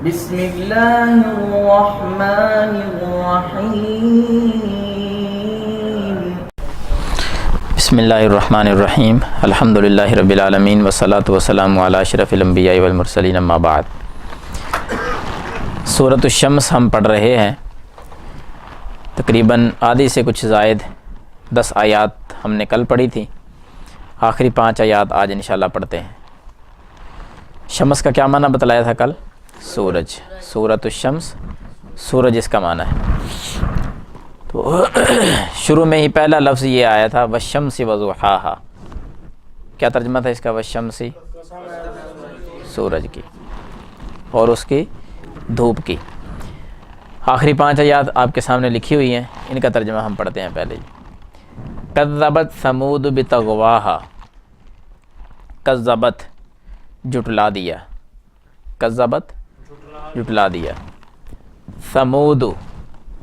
بسم اللہ الرحمن الرحیم بسم اللہ الرحمن الرحیم الحمدللہ رب العالمین والصلاة والسلام علی اشرف الانبیاء والمرسلین اما بعد۔ سورۃ الشمس ہم پڑھ رہے ہیں، تقریباً آدھی سے کچھ زائد 10 آیات ہم نے کل پڑھی تھی، آخری 5 آیات آج انشاءاللہ پڑھتے ہیں۔ شمس کا کیا معنی بتلایا تھا کل؟ سورج۔ سورۃ الشمس سورج اس کا معنی ہے۔ تو شروع میں ہی پہلا لفظ یہ آیا تھا والشمس وضحاہا۔ کیا ترجمہ تھا اس کا؟ والشمس، سورج کی اور اس کی دھوپ کی۔ آخری 5 آیات آپ کے سامنے لکھی ہوئی ہیں، ان کا ترجمہ ہم پڑھتے ہیں پہلے۔ کذبت ثمود بطغواہا، کذبت جھٹلا دیا، کذبت جھٹلا دیا، ثمود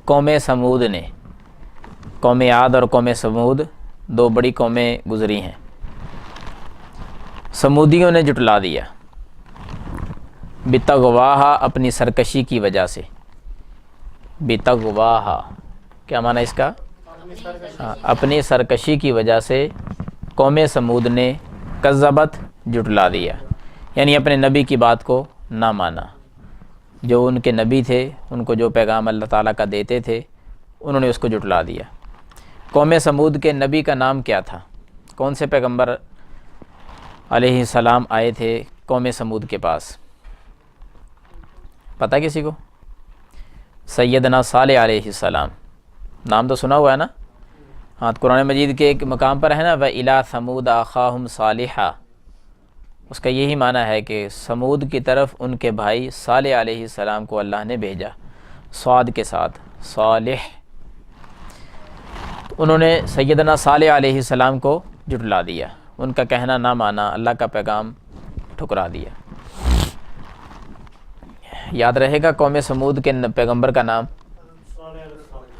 قوم سمود نے، قوم عاد اور قوم سمود 2 بڑی قومیں گزری ہیں، سمودیوں نے جھٹلا دیا، بطغواہا اپنی سرکشی کی وجہ سے۔ بطغواہا کیا معنی اس کا؟ اپنی سرکشی کی وجہ سے قوم سمود نے کذبت جھٹلا دیا، یعنی اپنے نبی کی بات کو نہ مانا۔ جو ان کے نبی تھے، ان کو جو پیغام اللہ تعالیٰ کا دیتے تھے، انہوں نے اس کو جھٹلا دیا۔ قوم سمود کے نبی کا نام کیا تھا؟ کون سے پیغمبر علیہ السلام آئے تھے قوم سمود کے پاس؟ پتہ کسی کو؟ سیدنا صالح علیہ السلام، نام تو سنا ہوا ہے نا؟ ہاں، قرآن مجید کے ایک مقام پر ہے نا وَإِلَىٰ ثَمُودَ أَخَاهُمْ صَالِحًا، اس کا یہی معنی ہے کہ سمود کی طرف ان کے بھائی صالح علیہ السلام کو اللہ نے بھیجا، صاد کے ساتھ، صالح۔ انہوں نے سیدنا صالح علیہ السلام کو جھٹلا دیا، ان کا کہنا نہ مانا، اللہ کا پیغام ٹھکرا دیا۔ یاد رہے گا قوم سمود کے پیغمبر کا نام؟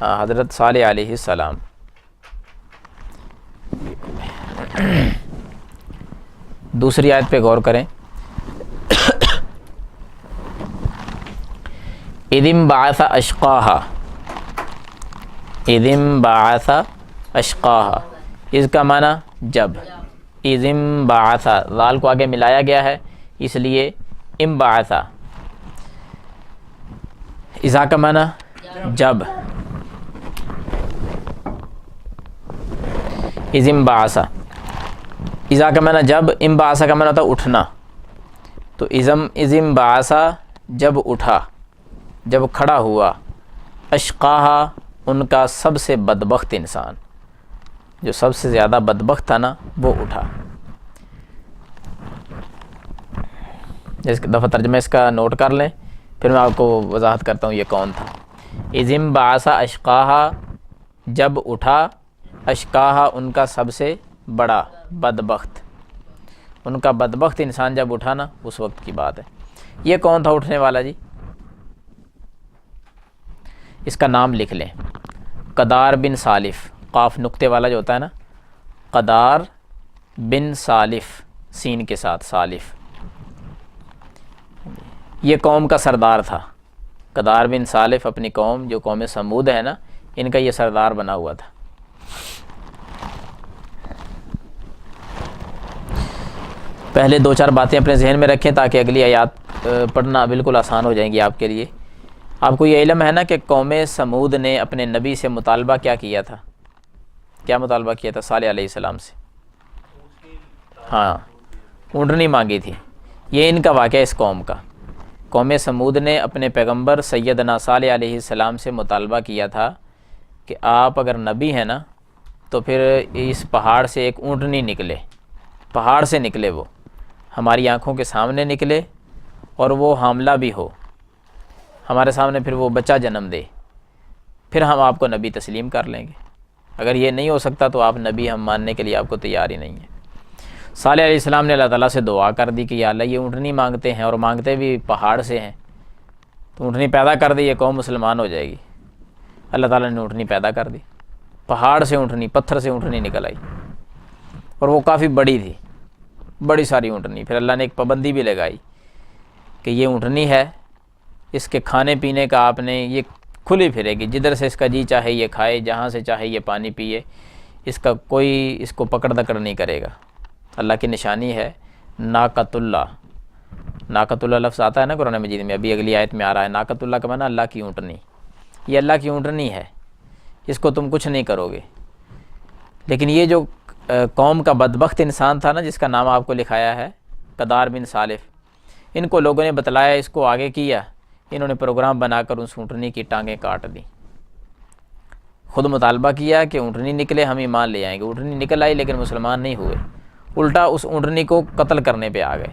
ہاں، حضرت صالح علیہ السلام۔ دوسری آیت پہ غور کریں۔ اِذِ انبعث اشقاہا، اِذِ انبعث اشقاہا، اس کا معنی جب۔ اِذِ انبعث، ذال کو آگے ملایا گیا ہے اس لیے انبعث۔ اذا کا معنی جب۔ اِذِ انبعث، اذا کا معنی جب، انبعث کا معنی ہوتا اٹھنا۔ تو اِذِ انبعث جب اٹھا، جب کھڑا ہوا، اشقاہا ان کا سب سے بدبخت انسان، جو سب سے زیادہ بدبخت تھا نا، وہ اٹھا۔ اس دفعہ ترجمہ اس کا نوٹ کر لیں، پھر میں آپ کو وضاحت کرتا ہوں یہ کون تھا۔ اِذِ انبعث اشقاہا جب اٹھا، اشقاہا ان کا سب سے بڑا بدبخت، ان کا بدبخت انسان جب اٹھا نا، اس وقت کی بات ہے۔ یہ کون تھا اٹھنے والا جی؟ اس کا نام لکھ لیں، قدار بن سالف، قاف نقطے والا جو ہوتا ہے نا، قدار بن سالف، سین کے ساتھ سالف۔ یہ قوم کا سردار تھا، قدار بن سالف اپنی قوم، جو قوم سمود ہے نا، ان کا یہ سردار بنا ہوا تھا۔ پہلے 2-4 باتیں اپنے ذہن میں رکھیں تاکہ اگلی آیات پڑھنا بالکل آسان ہو جائیں گی آپ کے لیے۔ آپ کو یہ علم ہے نا کہ قوم سمود نے اپنے نبی سے مطالبہ کیا کیا تھا؟ کیا مطالبہ کیا تھا صالح علیہ السلام سے؟ ہاں، اونٹنی مانگی تھی۔ یہ ان کا واقعہ اس قوم کا۔ قوم سمود نے اپنے پیغمبر سیدنا صالح علیہ السلام سے مطالبہ کیا تھا کہ آپ اگر نبی ہیں نا تو پھر اس پہاڑ سے ایک اونٹنی نکلے، پہاڑ سے نکلے، وہ ہماری آنکھوں کے سامنے نکلے اور وہ حاملہ بھی ہو، ہمارے سامنے پھر وہ بچہ جنم دے، پھر ہم آپ کو نبی تسلیم کر لیں گے۔ اگر یہ نہیں ہو سکتا تو آپ نبی ہم ماننے کے لیے آپ کو تیار ہی نہیں ہے۔ صالح علیہ السلام نے اللہ تعالیٰ سے دعا کر دی کہ یا اللہ یہ اونٹنی مانگتے ہیں اور مانگتے بھی پہاڑ سے ہیں، تو اونٹنی پیدا کر دی، یہ قوم مسلمان ہو جائے گی۔ اللہ تعالیٰ نے اونٹنی پیدا کر دی، پہاڑ سے اونٹنی، پتھر سے اونٹنی نکل آئی، اور وہ کافی بڑی تھی، بڑی ساری اونٹنی۔ پھر اللہ نے ایک پابندی بھی لگائی کہ یہ اونٹنی ہے، اس کے کھانے پینے کا آپ نے یہ کھلی پھرے گی، جدھر سے اس کا جی چاہے یہ کھائے، جہاں سے چاہے یہ پانی پیے، اس کا کوئی اس کو پکڑ دکڑ نہیں کرے گا۔ اللہ کی نشانی ہے ناقۃ اللہ۔ ناقۃ اللہ لفظ آتا ہے نا قرآن مجید میں، ابھی اگلی آیت میں آ رہا ہے۔ ناقۃ اللہ کا معنی اللہ کی اونٹنی، یہ اللہ کی اونٹنی ہے، اس کو تم کچھ نہیں کرو گے۔ لیکن یہ جو قوم کا بدبخت انسان تھا نا، جس کا نام آپ کو لکھایا ہے قدار بن سالف، ان کو لوگوں نے بتلایا، اس کو آگے کیا، انہوں نے پروگرام بنا کر اس اونٹنی کی ٹانگیں کاٹ دیں۔ خود مطالبہ کیا کہ اونٹنی نکلے ہم ایمان لے آئیں گے، اونٹنی نکل آئی لیکن مسلمان نہیں ہوئے، الٹا اس اونٹنی کو قتل کرنے پہ آ گئے،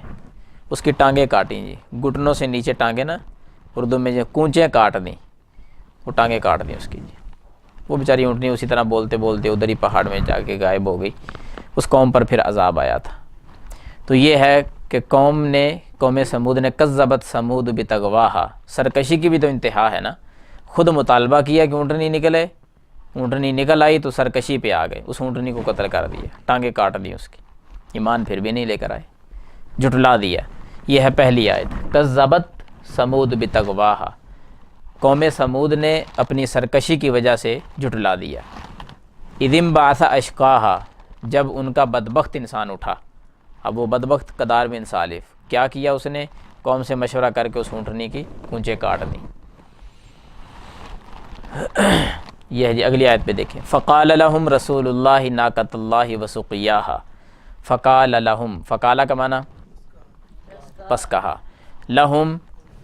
اس کی ٹانگیں کاٹیں جی، گھٹنوں سے نیچے ٹانگیں نا اردو میں جو کونچیں کاٹ دیں، وہ ٹانگیں کاٹ دیں اس کی جی۔ وہ بیچاری اونٹنی اسی طرح بولتے بولتے ادھر ہی پہاڑ میں جا کے غائب ہو گئی۔ اس قوم پر پھر عذاب آیا تھا۔ تو یہ ہے کہ قوم سمود نے کذبت سمود بتغواہا، سرکشی کی بھی تو انتہا ہے نا۔ خود مطالبہ کیا کہ اونٹنی نکلے، اونٹنی نکل آئی تو سرکشی پہ آ گئے، اس اونٹنی کو قتل کر دیا، ٹانگیں کاٹ دی اس کی، ایمان پھر بھی نہیں لے کر آئے، جھٹلا دیا۔ یہ ہے پہلی آیت، کذبت سمود بتغواہا، قوم سمود نے اپنی سرکشی کی وجہ سے جھٹلا دیا۔ اذ انبعث اشقاہا، جب ان کا بدبخت انسان اٹھا۔ اب وہ بدبخت قدار بن سالف، کیا کیا اس نے؟ قوم سے مشورہ کر کے اس اونٹنی کی کونچیں کاٹ دیں۔ یہ ہے جی، اگلی آیت پہ دیکھیں، فقال لهم رسول اللہ ناقۃ اللہ وسقیاہا، فقال لهم، فقال کا معنی پس کہا، لہم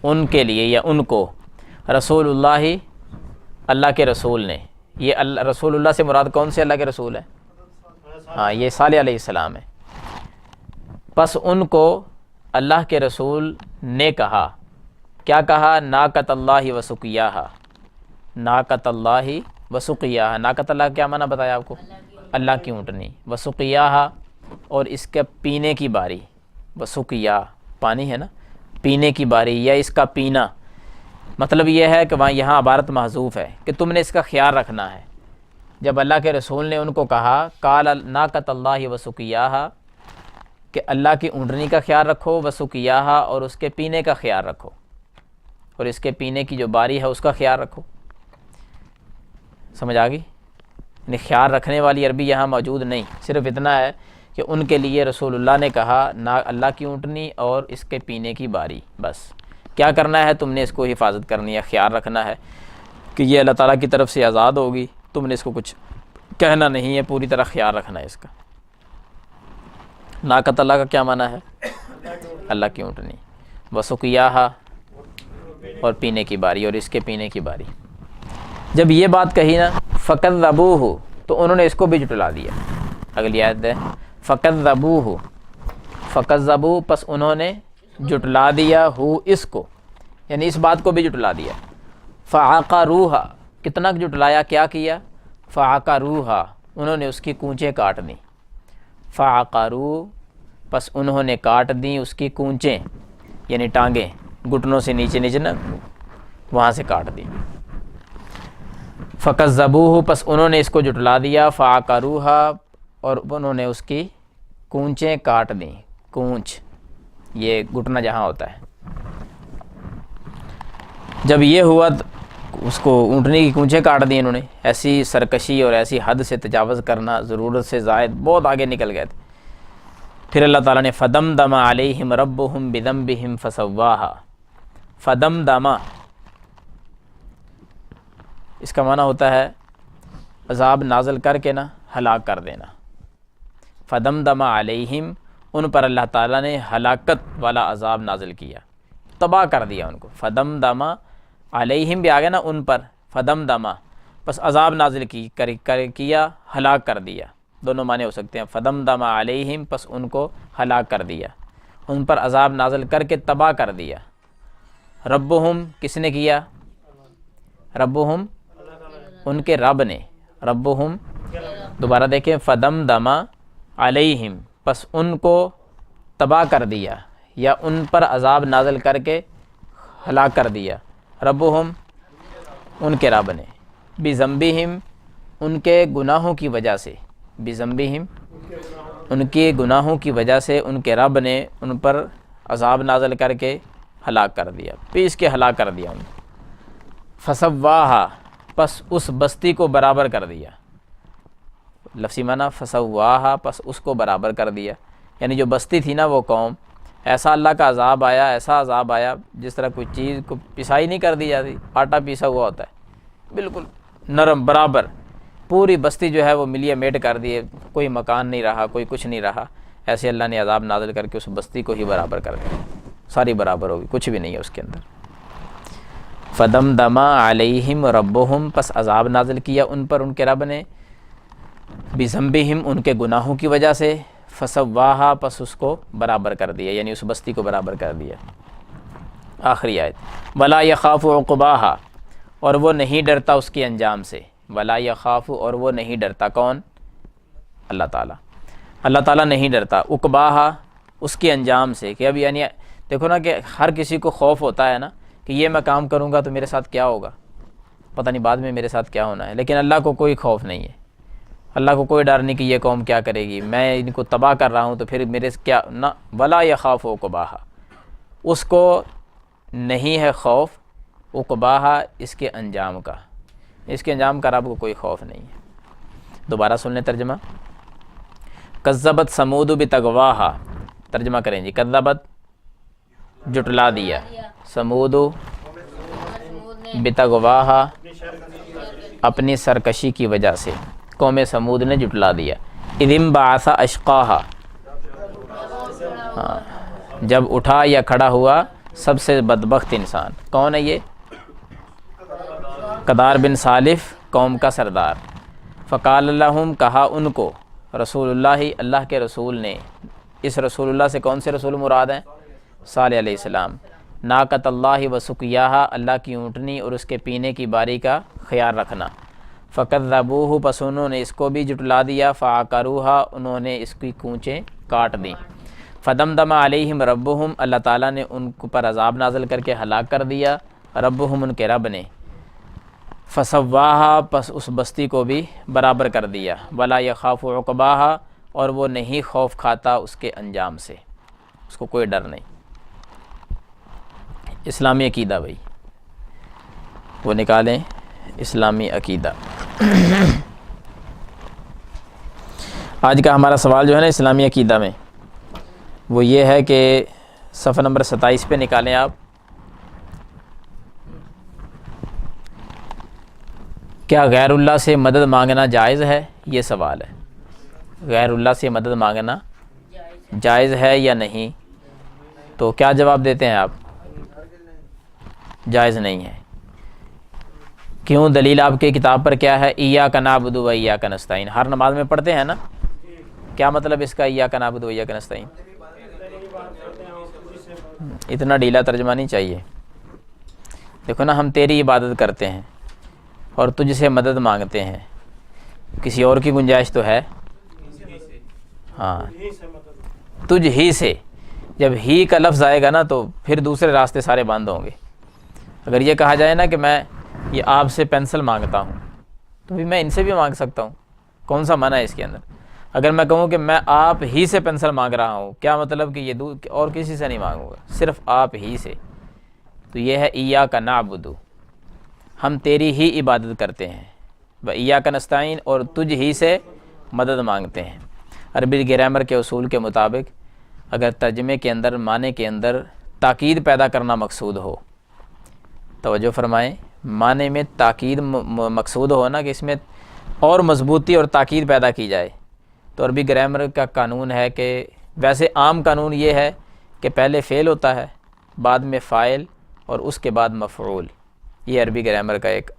ان کے لیے یا ان کو، رسول اللہ اللہ کے رسول نے، یہ رسول اللہ سے مراد کون سے اللہ کے رسول ہے؟ ہاں، یہ صالح علیہ السلام ہے۔ پس ان کو اللہ کے رسول نے کہا، کیا کہا؟ ناقۃ اللہ وسقیاہا، ناقۃ اللہ وسقیاہا، ناقۃ اللہ کیا معنی بتایا آپ کو؟ اللہ کی اونٹنی، وسقیاہا اور اس کے پینے کی باری، وسقیا پانی ہے نا، پینے کی باری یا اس کا پینا، مطلب یہ ہے کہ وہاں یہاں عبارت محذوف ہے کہ تم نے اس کا خیال رکھنا ہے۔ جب اللہ کے رسول نے ان کو کہا قال ناقۃ اللہ وسقیاہا، کہ اللہ کی اونٹنی کا خیال رکھو، وسقیاہا اور اس کے پینے کا خیال رکھو، اور اس کے پینے کی جو باری ہے اس کا خیال رکھو۔ سمجھ آ گئی؟ یعنی خیال رکھنے والی عربی یہاں موجود نہیں، صرف اتنا ہے کہ ان کے لیے رسول اللہ نے کہا اللہ کی اونٹنی اور اس کے پینے کی باری، بس کیا کرنا ہے؟ تم نے اس کو حفاظت کرنی ہے، خیال رکھنا ہے کہ یہ اللہ تعالیٰ کی طرف سے آزاد ہوگی، تم نے اس کو کچھ کہنا نہیں ہے، پوری طرح خیال رکھنا ہے اس کا۔ ناقۃ اللہ کا کیا معنی ہے؟ اللہ کی اونٹنی، وسقیاہا اور پینے کی باری، اور اس کے پینے کی باری۔ جب یہ بات کہی نا، فکذبوہ، تو انہوں نے اس کو بھی جھٹلا دیا۔ اگلی آیت ہے، فکذبوہ، فکذبوا، پس انہوں نے جھٹلا دیا، ہو اس کو، یعنی اس بات کو بھی جھٹلا دیا۔ فعقروہا، کتنا جھٹلایا، کیا کیا؟ فعقروہا، انہوں نے اس کی کونچیں کاٹ دیں۔ فعقروا، پس انہوں نے کاٹ دیں اس کی کونچیں، یعنی ٹانگیں، گھٹنوں سے نیچے نیچے نا وہاں سے کاٹ دیں۔ فکذبوہ، پس انہوں نے اس کو جھٹلا دیا، فعقروہا، اور انہوں نے اس کی کونچیں کاٹ دیں۔ کونچ یہ گھٹنا جہاں ہوتا ہے۔ جب یہ ہوا اس کو اونٹنی کی کونچیں کاٹ دی انہوں نے، ایسی سرکشی اور ایسی حد سے تجاوز کرنا، ضرورت سے زائد بہت آگے نکل گئے تھے۔ پھر اللہ تعالیٰ نے فدمدم علیہم ربہم بذنبہم فسواہا، فدمدم اس کا معنی ہوتا ہے عذاب نازل کر کے نا ہلاک کر دینا۔ فدمدم علیہم، ان پر اللہ تعالیٰ نے ہلاکت والا عذاب نازل کیا، تباہ کر دیا ان کو۔ فدمدم علیہم بھی آگے نا ان پر، فدمدم پس عذاب نازل کیا، ہلاک کر دیا، دونوں معنی ہو سکتے ہیں۔ فدمدم علیہم، پس ان کو ہلاک کر دیا، ان پر عذاب نازل کر کے تباہ کر دیا۔ ربہم کس نے کیا؟ ربہم ان کے رب نے، ربہم دوبارہ دیکھیں، فدمدم علیہم، پس ان کو تباہ کر دیا یا ان پر عذاب نازل کر کے ہلاک کر دیا۔ ربہم ان کے رب نے، بذنبہم ان کے گناہوں کی وجہ سے، بذنبہم ان کے گناہوں کی وجہ سے ان کے رب نے ان پر عذاب نازل کر کے ہلاک کر دیا، پیس کے ہلاک کر دیا ان کو۔ فسواہا، پس اس بستی کو برابر کر دیا، لفظی معنی فسواہا، پس اس کو برابر کر دیا، یعنی جو بستی تھی نا وہ قوم، ایسا اللہ کا عذاب آیا، ایسا عذاب آیا جس طرح کوئی چیز کو پسائی نہیں کر دی جاتی، آٹا پیسا ہوا ہوتا ہے بالکل نرم برابر، پوری بستی جو ہے وہ ملیے میٹ کر دیے، کوئی مکان نہیں رہا، کوئی کچھ نہیں رہا، ایسے اللہ نے عذاب نازل کر کے اس بستی کو ہی برابر کر دیا، ساری برابر ہوگی، کچھ بھی نہیں ہے اس کے اندر۔ فدمدم علیہم ربہم، پس عذاب نازل کیا ان پر ان کے رب نے، بذنبہم، ان کے گناہوں کی وجہ سے، فسواہا، پس اس کو برابر کر دیا، یعنی اس بستی کو برابر کر دیا۔ آخری آیت، ولا یخاف عقباہا، اور وہ نہیں ڈرتا اس کے انجام سے، ولا یخاف، اور وہ نہیں ڈرتا، کون؟ اللہ تعالیٰ، اللہ تعالیٰ نہیں ڈرتا، عقباہا، اس کے انجام سے، کہ اب یعنی دیکھو نا کہ ہر کسی کو خوف ہوتا ہے نا کہ یہ میں کام کروں گا تو میرے ساتھ کیا ہوگا، پتہ نہیں بعد میں میرے ساتھ کیا ہونا ہے، لیکن اللہ کو کوئی خوف نہیں ہے، اللہ کو کوئی ڈر نہیں کہ یہ قوم کیا کرے گی، میں ان کو تباہ کر رہا ہوں تو پھر میرے سے کیا نہ، ولا یخاف عقباہا، اس کو نہیں ہے خوف، عقباہا، اس کے انجام کا، اس کے انجام کا رب کو کوئی خوف نہیں ہے۔ دوبارہ سن لیں ترجمہ، کذبت ثمود بطغواہا، ترجمہ کریں جی، کذبت جٹلا دیا، ثمود بطغواہا، اپنی سرکشی کی وجہ سے، قوم ثمود نے جٹلا دیا، اذ انبعث اشقاہا، جب اٹھا یا کھڑا ہوا سب سے بدبخت انسان، کون ہے یہ؟ قدار بن سالف، قوم کا سردار۔ فقال لہم، کہا ان کو، رسول اللہ، اللہ کے رسول نے، اس رسول اللہ سے کون سے رسول مراد ہیں؟ صالح علیہ السلام، ناقۃ اللہ و سقیاہا، اللہ کی اونٹنی اور اس کے پینے کی باری کا خیال رکھنا۔ فکذبوہ، پس انہوں نے اس کو بھی جٹلا دیا، فعقروہا، انہوں نے اس کی کونچیں کاٹ دیں۔ فدمدم علیہم ربہم، اللہ تعالیٰ نے ان پر عذاب نازل کر کے ہلاک کر دیا، ربہم، ان کے رب نے، فسواہا، پس اس بستی کو بھی برابر کر دیا، ولا یخاف عقباہا، اور وہ نہیں خوف کھاتا اس کے انجام سے، اس کو کوئی ڈر نہیں۔ اسلامی عقیدہ بھائی وہ نکالیں، اسلامی عقیدہ۔ آج کا ہمارا سوال جو ہے نا اسلامی عقیدہ میں، وہ یہ ہے کہ صفحہ نمبر 27 پہ نکالیں آپ، کیا غیر اللہ سے مدد مانگنا جائز ہے؟ یہ سوال ہے، غیر اللہ سے مدد مانگنا جائز ہے یا نہیں؟ تو کیا جواب دیتے ہیں آپ؟ جائز نہیں ہے۔ کیوں؟ دلیل آپ کی کتاب پر کیا ہے؟ ایاک نعبد و ایاک نستعین، ہر نماز میں پڑھتے ہیں نا، کیا مطلب اس کا ایاک نعبد و ایاک نستعین؟ اتنا ڈھیلا ترجمہ نہیں چاہیے، دیکھو نا، ہم تیری عبادت کرتے ہیں اور تجھ سے مدد مانگتے ہیں، کسی اور کی گنجائش تو ہے؟ ہاں، تجھ ہی سے، جب ہی کا لفظ آئے گا نا تو پھر دوسرے راستے سارے بند ہوں گے۔ اگر یہ کہا جائے نا کہ میں یہ آپ سے پینسل مانگتا ہوں تو بھی میں ان سے بھی مانگ سکتا ہوں، کون سا منع ہے اس کے اندر؟ اگر میں کہوں کہ میں آپ ہی سے پینسل مانگ رہا ہوں، کیا مطلب کہ یہ اور کسی سے نہیں مانگوں گا، صرف آپ ہی سے، تو یہ ہے ایاک نعبد، ہم تیری ہی عبادت کرتے ہیں، و ایاک نستعین، اور تجھ ہی سے مدد مانگتے ہیں۔ عربی گرامر کے اصول کے مطابق اگر ترجمے کے اندر، معنی کے اندر تاکید پیدا کرنا مقصود ہو، توجہ فرمائیں، معنی میں تاکید مقصود ہو نا، کہ اس میں اور مضبوطی اور تاکید پیدا کی جائے، تو عربی گرامر کا قانون ہے کہ، ویسے عام قانون یہ ہے کہ پہلے فعل ہوتا ہے، بعد میں فاعل، اور اس کے بعد مفعول، یہ عربی گرامر کا ایک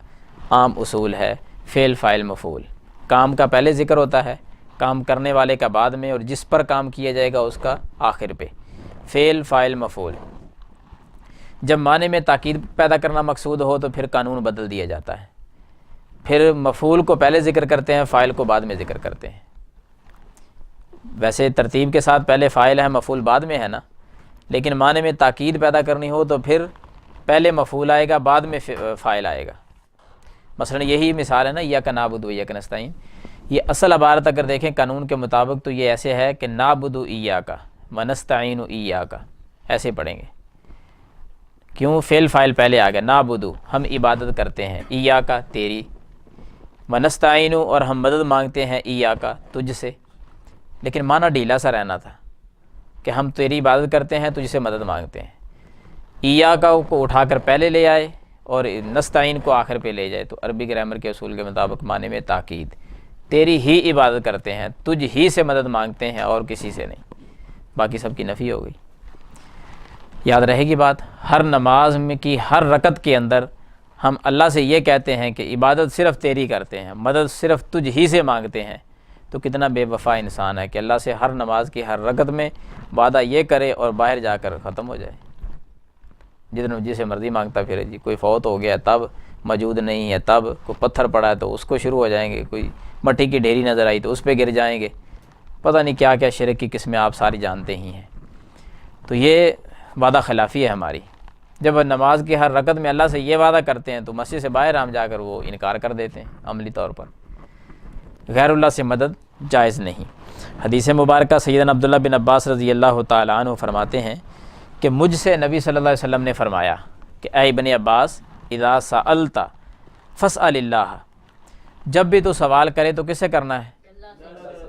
عام اصول ہے، فعل فاعل مفعول، کام کا پہلے ذکر ہوتا ہے، کام کرنے والے کا بعد میں، اور جس پر کام کیا جائے گا اس کا آخر پہ، فعل فاعل مفعول۔ جب معنی میں تاکید پیدا کرنا مقصود ہو تو پھر قانون بدل دیا جاتا ہے، پھر مفعول کو پہلے ذکر کرتے ہیں، فاعل کو بعد میں ذکر کرتے ہیں۔ ویسے ترتیب کے ساتھ پہلے فاعل ہے، مفعول بعد میں ہے نا، لیکن معنی میں تاکید پیدا کرنی ہو تو پھر پہلے مفعول آئے گا، بعد میں فاعل آئے گا۔ مثلا یہی مثال ہے نا، ایاک نعبد و ایاک نستعین، یہ اصل عبارت اگر دیکھیں قانون کے مطابق تو یہ ایسے ہے کہ نعبد ایاک و نستعین ایاک، ایسے پڑھیں گے، کیوں فعل فاعل پہلے آ گیا، نعبدو ہم عبادت کرتے ہیں، ایاکا تیری، ونستعین اور ہم مدد مانگتے ہیں، ایاکا تجھ سے، لیکن معنی ڈھیلا سا رہنا تھا کہ ہم تیری عبادت کرتے ہیں تجھ سے مدد مانگتے ہیں، ایاکا کو اٹھا کر پہلے لے آئے اور نستعین کو آخر پہ لے جائے تو عربی گرامر کے اصول کے مطابق معنی میں تاکید، تیری ہی عبادت کرتے ہیں، تجھ ہی سے مدد مانگتے ہیں اور کسی سے نہیں، باقی سب کی نفی ہو گئی۔ یاد رہے گی بات، ہر نماز میں کی ہر رکعت کے اندر ہم اللہ سے یہ کہتے ہیں کہ عبادت صرف تیری کرتے ہیں، مدد صرف تجھ ہی سے مانگتے ہیں، تو کتنا بے وفا انسان ہے کہ اللہ سے ہر نماز کی ہر رکعت میں وعدہ یہ کرے اور باہر جا کر ختم ہو جائے، جسے مرضی مانگتا پھرے جی، کوئی فوت ہو گیا تب، موجود نہیں ہے تب، کوئی پتھر پڑا ہے تو اس کو شروع ہو جائیں گے، کوئی مٹی کی ڈھیری نظر آئی تو اس پہ گر جائیں گے، پتہ نہیں کیا کیا شرک کی قسمیں آپ ساری جانتے ہی ہیں۔ تو یہ وعدہ خلافی ہے ہماری، جب نماز کی ہر رکعت میں اللہ سے یہ وعدہ کرتے ہیں تو مسجد سے باہر ہم جا کر وہ انکار کر دیتے ہیں عملی طور پر، غیر اللہ سے مدد جائز نہیں۔ حدیث مبارکہ سیدنا عبداللہ بن عباس رضی اللہ تعالیٰ عنہ فرماتے ہیں کہ مجھ سے نبی صلی اللہ علیہ وسلم نے فرمایا کہ اے ابن عباس، اذا سألت فاسأل اللہ، جب بھی تو سوال کرے تو کس سے کرنا ہے؟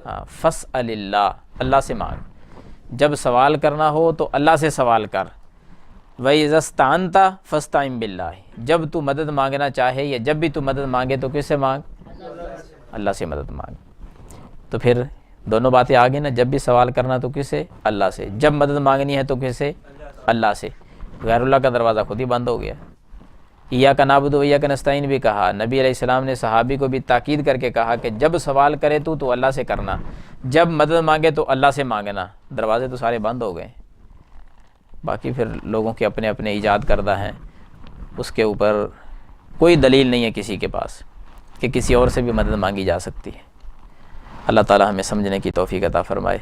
ہاں، فاسأل اللہ، اللہ سے مانگ، جب سوال کرنا ہو تو اللہ سے سوال کر، وَإِذَا اسْتَعَنْتَ فَاسْتَعِنْ بِاللَّهِ، جب تو مدد مانگنا چاہے یا جب بھی تو مدد مانگے تو کس سے مانگ؟ اللہ سے مدد مانگ۔ تو پھر دونوں باتیں آگے نا، جب بھی سوال کرنا تو کس سے؟ اللہ سے، جب مدد مانگنی ہے تو کس سے؟ اللہ سے۔ غیر اللہ کا دروازہ خود ہی بند ہو گیا۔ ایاک نعبد و ایاک نستعین بھی کہا، نبی علیہ السلام نے صحابی کو بھی تاکید کر کے کہا کہ جب سوال کرے تو اللہ سے کرنا، جب مدد مانگے تو اللہ سے مانگنا، دروازے تو سارے بند ہو گئے۔ باقی پھر لوگوں کے اپنے اپنے ایجاد کردہ ہیں، اس کے اوپر کوئی دلیل نہیں ہے کسی کے پاس کہ کسی اور سے بھی مدد مانگی جا سکتی ہے۔ اللہ تعالی ہمیں سمجھنے کی توفیق عطا فرمائے۔